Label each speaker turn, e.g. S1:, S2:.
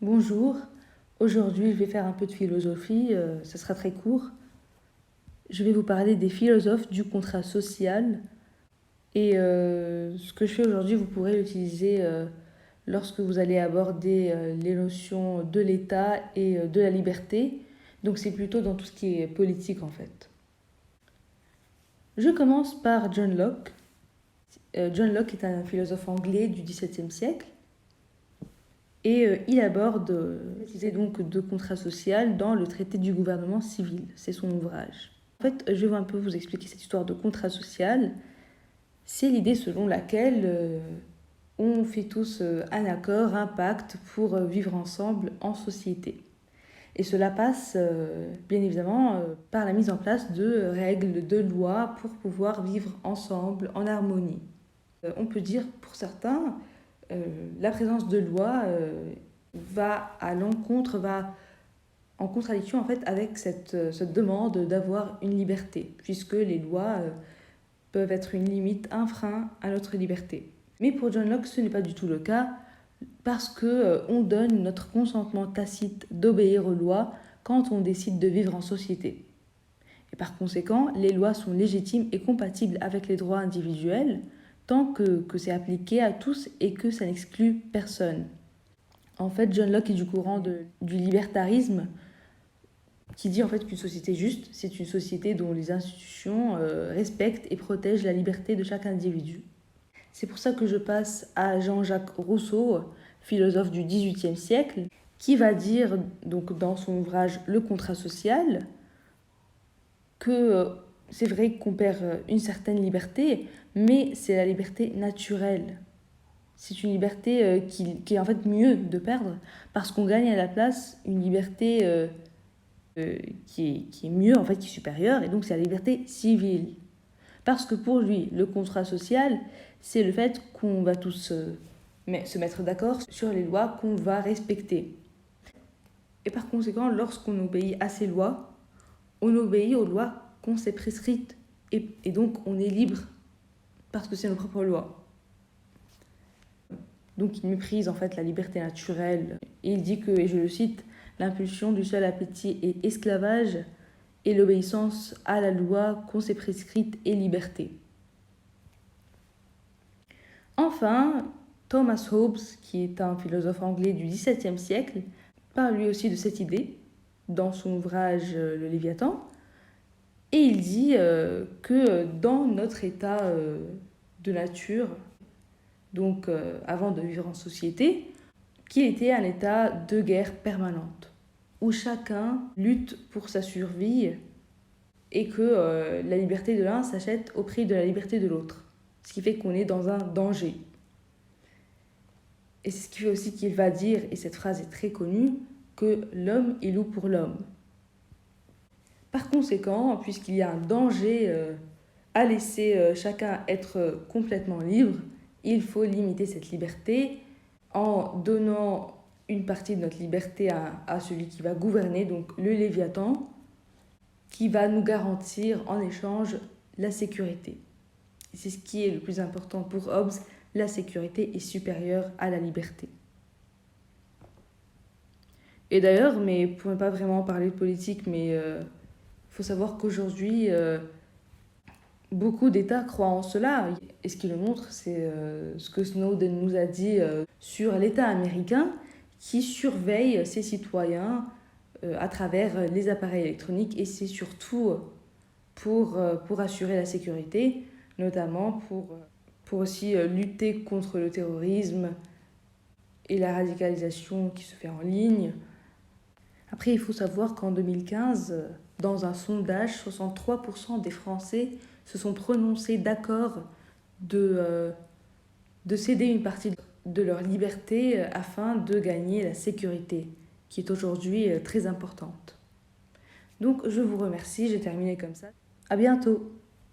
S1: Bonjour, aujourd'hui je vais faire un peu de philosophie, ce sera très court. Je vais vous parler des philosophes du contrat social et ce que je fais aujourd'hui vous pourrez l'utiliser lorsque vous allez aborder les notions de l'État et de la liberté. Donc c'est plutôt dans tout ce qui est politique en fait. Je commence par John Locke. John Locke est un philosophe anglais du XVIIe siècle. Et il aborde l'idée donc de contrat social dans le traité du gouvernement civil. C'est son ouvrage. En fait, je vais un peu vous expliquer cette histoire de contrat social. C'est l'idée selon laquelle on fait tous un accord, un pacte pour vivre ensemble en société. Et cela passe bien évidemment par la mise en place de règles, de lois pour pouvoir vivre ensemble en harmonie. On peut dire pour certains, la présence de lois va en contradiction en fait avec cette demande d'avoir une liberté, puisque les lois peuvent être une limite, un frein à notre liberté. Mais pour John Locke, ce n'est pas du tout le cas, parce que on donne notre consentement tacite d'obéir aux lois quand on décide de vivre en société. Et par conséquent, les lois sont légitimes et compatibles avec les droits individuels, tant que c'est appliqué à tous et que ça n'exclut personne. En fait, John Locke est du courant du libertarisme, qui dit en fait qu'une société juste, c'est une société dont les institutions respectent et protègent la liberté de chaque individu. C'est pour ça que je passe à Jean-Jacques Rousseau, philosophe du XVIIIe siècle, qui va dire donc dans son ouvrage Le contrat social que c'est vrai qu'on perd une certaine liberté, mais c'est la liberté naturelle. C'est une liberté qui est en fait mieux de perdre, parce qu'on gagne à la place une liberté qui est mieux, en fait, qui est supérieure, et donc c'est la liberté civile. Parce que pour lui, le contrat social, c'est le fait qu'on va tous se mettre d'accord sur les lois qu'on va respecter. Et par conséquent, lorsqu'on obéit à ces lois, on obéit aux lois qu'on s'est prescrites. Et donc, on est libre parce que c'est nos propres lois. Donc, il méprise en fait la liberté naturelle. Et il dit que, et je le cite, l'impulsion du seul appétit est esclavage et l'obéissance à la loi qu'on s'est prescrite est liberté. Enfin, Thomas Hobbes, qui est un philosophe anglais du XVIIe siècle, parle lui aussi de cette idée dans son ouvrage Le Léviathan. Et il dit que dans notre état de nature, donc avant de vivre en société, qu'il était un état de guerre permanente, où chacun lutte pour sa survie et que la liberté de l'un s'achète au prix de la liberté de l'autre. Ce qui fait qu'on est dans un danger. Et c'est ce qui fait aussi qu'il va dire, et cette phrase est très connue, que l'homme est loup pour l'homme. Par conséquent, puisqu'il y a un danger à laisser chacun être complètement libre, il faut limiter cette liberté en donnant une partie de notre liberté à celui qui va gouverner, donc le Léviathan, qui va nous garantir en échange la sécurité. Et c'est ce qui est le plus important pour Hobbes, la sécurité est supérieure à la liberté. Et d'ailleurs, mais pour ne pas vraiment parler de politique, mais faut savoir qu'aujourd'hui, beaucoup d'États croient en cela. Et ce qui le montre, c'est ce que Snowden nous a dit sur l'État américain qui surveille ses citoyens à travers les appareils électroniques. Et c'est surtout pour assurer la sécurité, notamment pour aussi lutter contre le terrorisme et la radicalisation qui se fait en ligne. Après, il faut savoir qu'en 2015, dans un sondage, 63% des Français se sont prononcés d'accord de céder une partie de leur liberté afin de gagner la sécurité, qui est aujourd'hui très importante. Donc, je vous remercie, j'ai terminé comme ça. À bientôt!